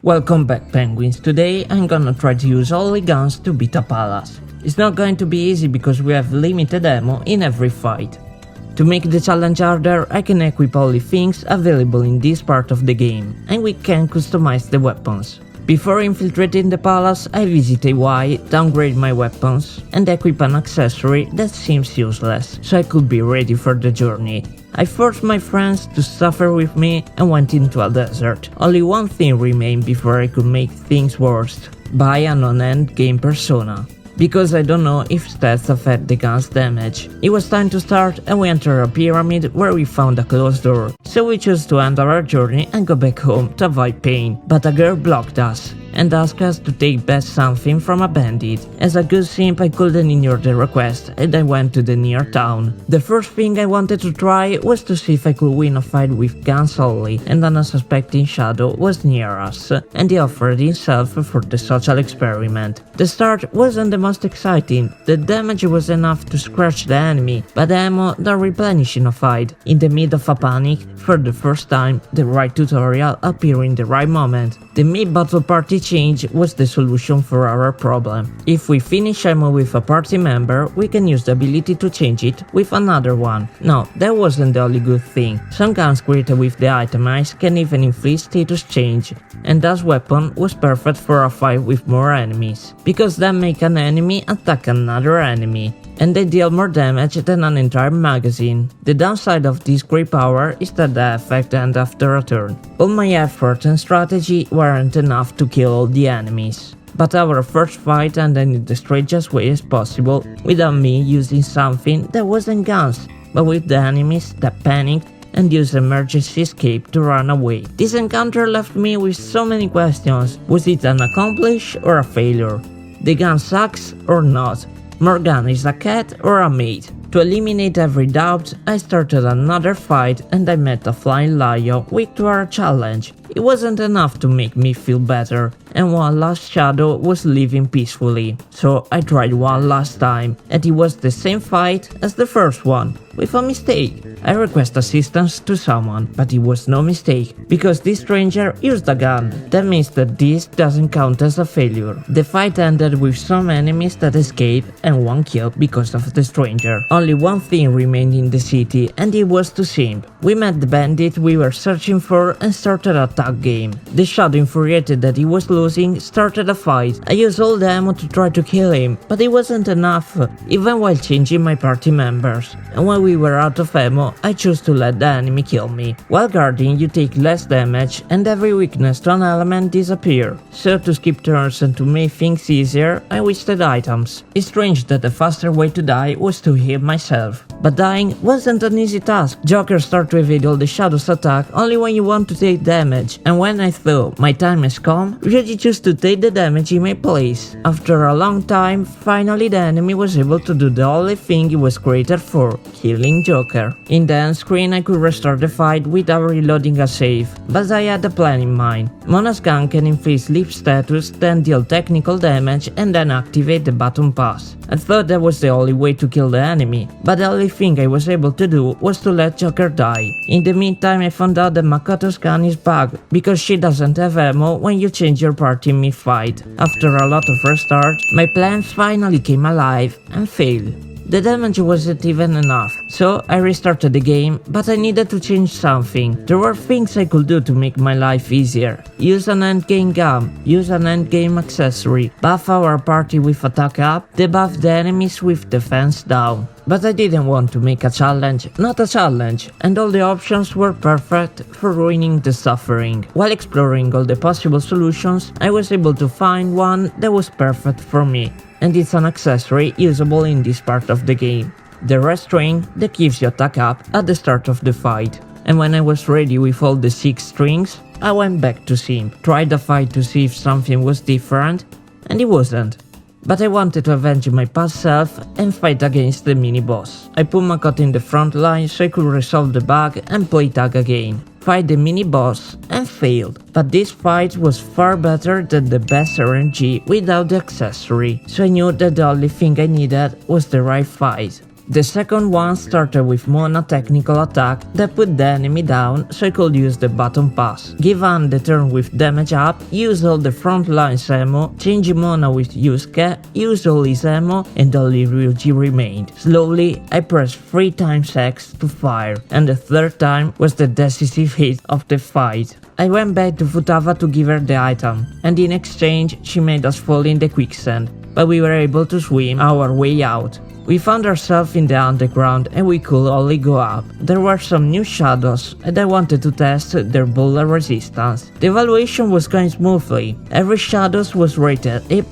Welcome back, penguins. Today I'm gonna try to use all the guns to beat a palace. It's not going to be easy because we have limited ammo in every fight. To make the challenge harder, I can equip all the things available in this part of the game, and we can customize the weapons. Before infiltrating the palace, I visit AY, downgrade my weapons, and equip an accessory that seems useless, so I could be ready for the journey. I forced my friends to suffer with me and went into a desert. Only one thing remained before I could make things worse: buy an on-end game persona. Because I don't know if stats affect the gun's damage. It was time to start and we entered a pyramid where we found a closed door. So we chose to end our journey and go back home to avoid pain. But a girl blocked us and asked us to take back something from a bandit. As a good simp, I couldn't ignore the request and I went to the near town. The first thing I wanted to try was to see if I could win a fight with guns only, and an unsuspecting shadow was near us and he offered himself for the social experiment. The start wasn't the most exciting. The damage was enough to scratch the enemy, but ammo don't replenish in a fight. In the mid of a panic, for the first time, the right tutorial appeared in the right moment. The mid-battle party change was the solution for our problem. If we finish ammo with a party member, we can use the ability to change it with another one. No, that wasn't the only good thing. Some guns created with the itemize can even inflict status change, and that weapon was perfect for a fight with more enemies, because that make an enemy attack another enemy, and they deal more damage than an entire magazine. The downside of this great power is that the effect ends after a turn. All my effort and strategy weren't enough to kill all the enemies. But our first fight ended in the strangest way as possible, without me using something that wasn't guns, but with the enemies that panicked and used emergency escape to run away. This encounter left me with so many questions. Was it an accomplish or a failure? The gun sucks or not? Morgan is a cat or a mate? To eliminate every doubt, I started another fight and I met a flying lion weak to our challenge. It wasn't enough to make me feel better, and one last shadow was living peacefully. So I tried one last time, and it was the same fight as the first one, with a mistake. I request assistance to someone, but it was no mistake, because this stranger used a gun. That means that this doesn't count as a failure. The fight ended with some enemies that escaped and one kill because of the stranger. Only one thing remained in the city, and it was to simp. We met the bandit we were searching for and started a tag game. The shadow, infuriated that he was losing, started a fight. I used all the ammo to try to kill him, but it wasn't enough, even while changing my party members. And when we were out of ammo, I chose to let the enemy kill me. While guarding, you take less damage and every weakness to an element disappear. So to skip turns and to make things easier, I wasted items. It's strange that the faster way to die was to heal myself. But dying wasn't an easy task. Jokers start to evade all the shadows attack only when you want to take damage, and when I thought my time has come, Ryuji chose to take the damage in my place. After a long time, finally the enemy was able to do the only thing he was created for: killing Joker. In the end screen I could restart the fight without reloading a save, but I had a plan in mind. Mona's gun can inflict sleep status, then deal technical damage and then activate the button pass. I thought that was the only way to kill the enemy, but the only thing I was able to do was to let Joker die. In the meantime, I found out that Makoto's gun is bugged, because she doesn't have ammo when you change your party mid-fight. After a lot of restart, my plan finally came alive and failed. The damage wasn't even enough, so I restarted the game, but I needed to change something. There were things I could do to make my life easier. Use an endgame gun, use an endgame accessory, buff our party with attack up, debuff the enemies with defense down. But I didn't want to make a challenge, not a challenge, and all the options were perfect for ruining the suffering. While exploring all the possible solutions, I was able to find one that was perfect for me, and it's an accessory usable in this part of the game: the rest ring that gives you attack up at the start of the fight. And when I was ready with all the 6 strings, I went back to simp, tried the fight to see if something was different, and it wasn't. But I wanted to avenge my past self and fight against the mini-boss. I put Makoto in the front line so I could resolve the bug and play tag again, fight the mini-boss, and failed. But this fight was far better than the best RNG without the accessory, so I knew that the only thing I needed was the right fight. The second one started with Mona technical attack that put the enemy down so I could use the button pass. Give Anne the turn with damage up, use all the front lines ammo, change Mona with Yusuke, use all his ammo and only Ryuji remained. Slowly I pressed 3 times X to fire and the third time was the decisive hit of the fight. I went back to Futaba to give her the item and in exchange she made us fall in the quicksand, but we were able to swim our way out. We found ourselves in the underground and we could only go up. There were some new shadows and I wanted to test their bullet resistance. The evaluation was going smoothly. Every shadow was rated A+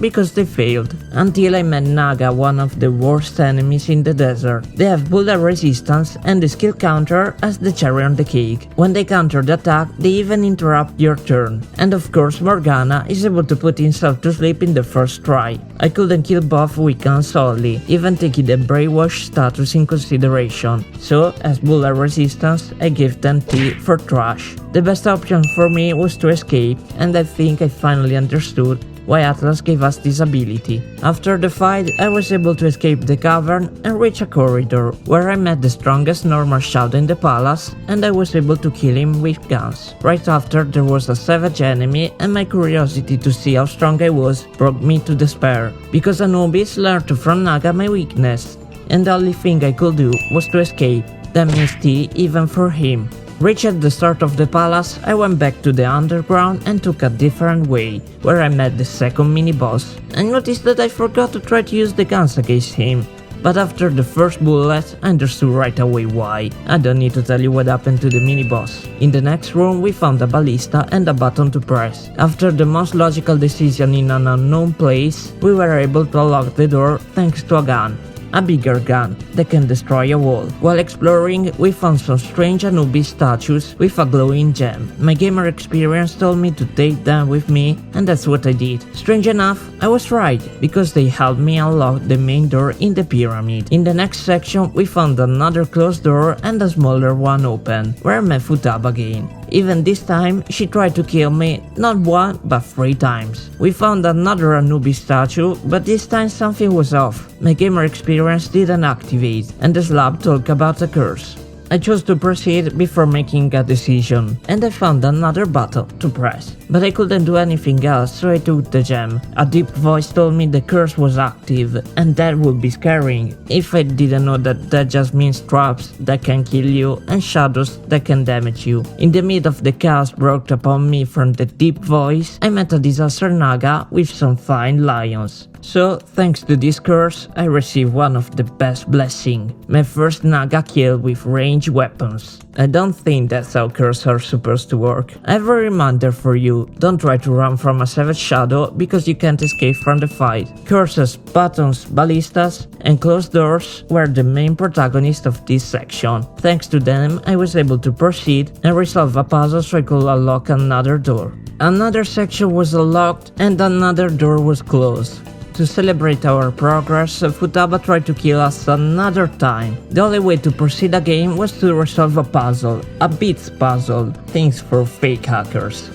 because they failed. Until I met Naga, one of the worst enemies in the desert. They have bullet resistance and the skill counter as the cherry on the cake. When they counter the attack, they even interrupt your turn. And of course Morgana is able to put himself to sleep in the first try. I couldn't kill both with guns only, even taking the brainwash status in consideration, so as bullet resistance I gave them T for trash. The best option for me was to escape, and I think I finally understood why Atlas gave us this ability. After the fight, I was able to escape the cavern and reach a corridor, where I met the strongest normal shadow in the palace, and I was able to kill him with guns. Right after, there was a savage enemy, and my curiosity to see how strong I was brought me to despair, because Anubis learned from Naga my weakness, and the only thing I could do was to escape. That means T even for him. Reached at the start of the palace, I went back to the underground and took a different way, where I met the second mini-boss. I noticed that I forgot to try to use the guns against him, but after the first bullet, I understood right away why. I don't need to tell you what happened to the mini-boss. In the next room, we found a ballista and a button to press. After the most logical decision in an unknown place, we were able to unlock the door thanks to a gun. A bigger gun that can destroy a wall. While exploring, we found some strange Anubis statues with a glowing gem. My gamer experience told me to take them with me, and that's what I did. Strange enough, I was right, because they helped me unlock the main door in the pyramid. In the next section, we found another closed door and a smaller one open, where I met Futaba again. Even this time, she tried to kill me, not 1 but 3 times. We found another Anubis statue, but this time something was off. My gamer experience didn't activate, and the slab talked about a curse. I chose to proceed before making a decision, and I found another button to press. But I couldn't do anything else, so I took the gem. A deep voice told me the curse was active, and that would be scaring, if I didn't know that that just means traps that can kill you and shadows that can damage you. In the midst of the chaos brought upon me from the deep voice, I met a disaster Naga with some fine lions. So, thanks to this curse, I received one of the best blessings, my first Naga kill with ranged weapons. I don't think that's how curses are supposed to work. I have a reminder for you, don't try to run from a savage shadow because you can't escape from the fight. Curses, buttons, ballistas, and closed doors were the main protagonists of this section. Thanks to them, I was able to proceed and resolve a puzzle so I could unlock another door. Another section was unlocked and another door was closed. To celebrate our progress, Futaba tried to kill us another time. The only way to proceed again was to resolve a puzzle, a bits puzzle, things for fake hackers,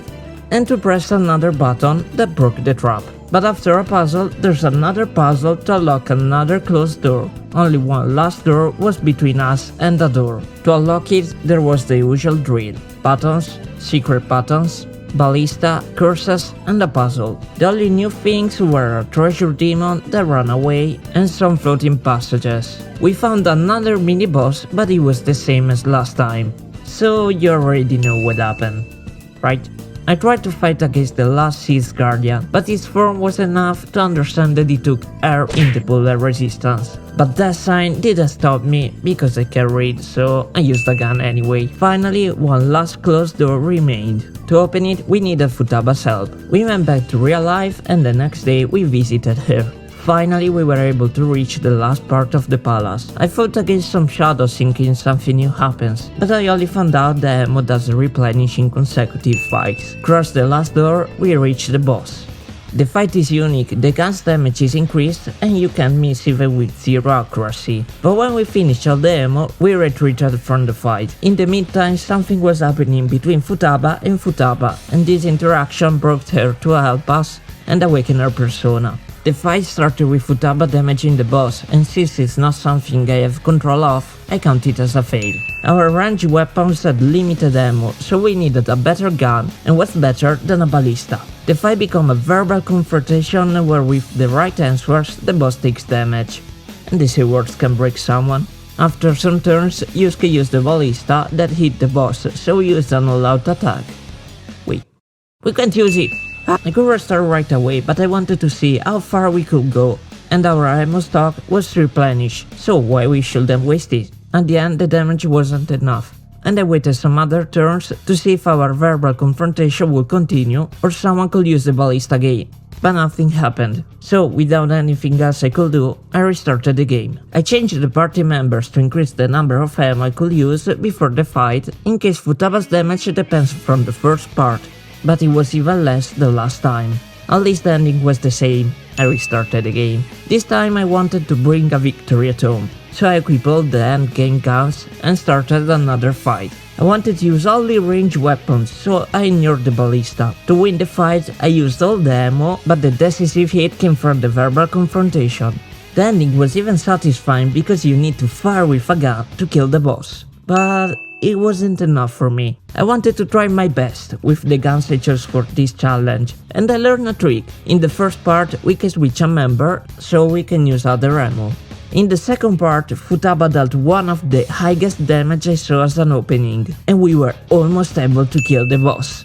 and to press another button that broke the trap. But after a puzzle, there's another puzzle to unlock another closed door. Only one last door was between us and the door. To unlock it, there was the usual drill: buttons, secret buttons, ballista, curses, and a puzzle. The only new things were a treasure demon that ran away and some floating passages. We found another mini-boss, but it was the same as last time. So you already know what happened, right? I tried to fight against the last Sea's Guardian, but his form was enough to understand that he took air in the bullet resistance. But that sign didn't stop me because I can read, so I used the gun anyway. Finally, one last closed door remained. To open it, we needed Futaba's help. We went back to real life and the next day we visited her. Finally, we were able to reach the last part of the palace. I fought against some shadows thinking something new happens, but I only found out the ammo doesn't replenish in consecutive fights. Cross the last door, we reached the boss. The fight is unique, the gun's damage is increased and you can't miss even with zero accuracy. But when we finished all the ammo, we retreated from the fight. In the meantime, something was happening between Futaba, and this interaction brought her to help us and awaken her persona. The fight started with Futaba damaging the boss, and since it's not something I have control of, I count it as a fail. Our ranged weapons had limited ammo, so we needed a better gun, and what's better than a ballista. The fight became a verbal confrontation where with the right answers, the boss takes damage. And these words can break someone. After some turns, Yusuke used the ballista that hit the boss, so we used an all-out attack. Wait, we can't use it! I could restart right away, but I wanted to see how far we could go, and our ammo stock was replenished, so why we shouldn't waste it? At the end, the damage wasn't enough, and I waited some other turns to see if our verbal confrontation would continue or someone could use the ballista again. But nothing happened, so without anything else I could do, I restarted the game. I changed the party members to increase the number of ammo I could use before the fight, in case Futaba's damage depends from the first part, but it was even less the last time. At least the ending was the same. I restarted the game. This time I wanted to bring a victory at home, so I equipped all the endgame guns and started another fight. I wanted to use only ranged weapons, so I ignored the ballista. To win the fight, I used all the ammo, but the decisive hit came from the verbal confrontation. The ending was even satisfying because you need to fire with a gun to kill the boss. But it wasn't enough for me. I wanted to try my best with the guns I chose for this challenge, and I learned a trick. In the first part, we can switch a member, so we can use other ammo. In the second part, Futaba dealt one of the highest damage I saw as an opening, and we were almost able to kill the boss.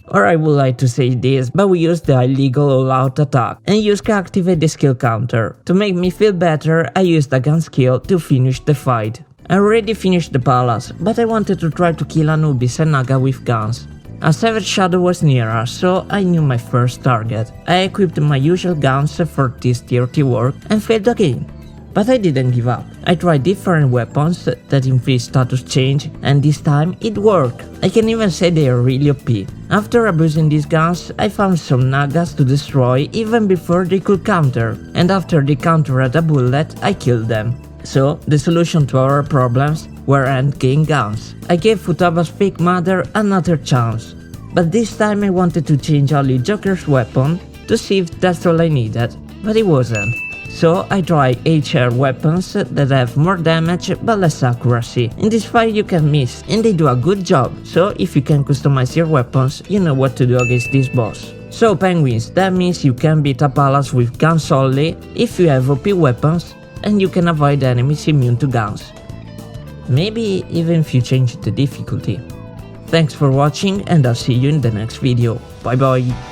Or I would like to say this, but we used the illegal all-out attack, and Yusuke activated the skill counter. To make me feel better, I used a gun skill to finish the fight. I already finished the palace, but I wanted to try to kill Anubis and Naga with guns. A Savage Shadow was near us, so I knew my first target. I equipped my usual guns for this dirty work and failed again. But I didn't give up. I tried different weapons that inflict status change, and this time it worked. I can even say they are really OP. After abusing these guns, I found some Nagas to destroy even before they could counter, and after they countered a bullet, I killed them. So, the solution to our problems were endgame guns. I gave Futaba's fake mother another chance, but this time I wanted to change only Joker's weapon to see if that's all I needed, but it wasn't. So I tried HR weapons that have more damage but less accuracy. In this fight you can miss, and they do a good job, so if you can customize your weapons, you know what to do against this boss. So penguins, that means you can beat a palace with guns only if you have OP weapons, and you can avoid enemies immune to guns. Maybe even if you change the difficulty. Thanks for watching, and I'll see you in the next video. Bye bye.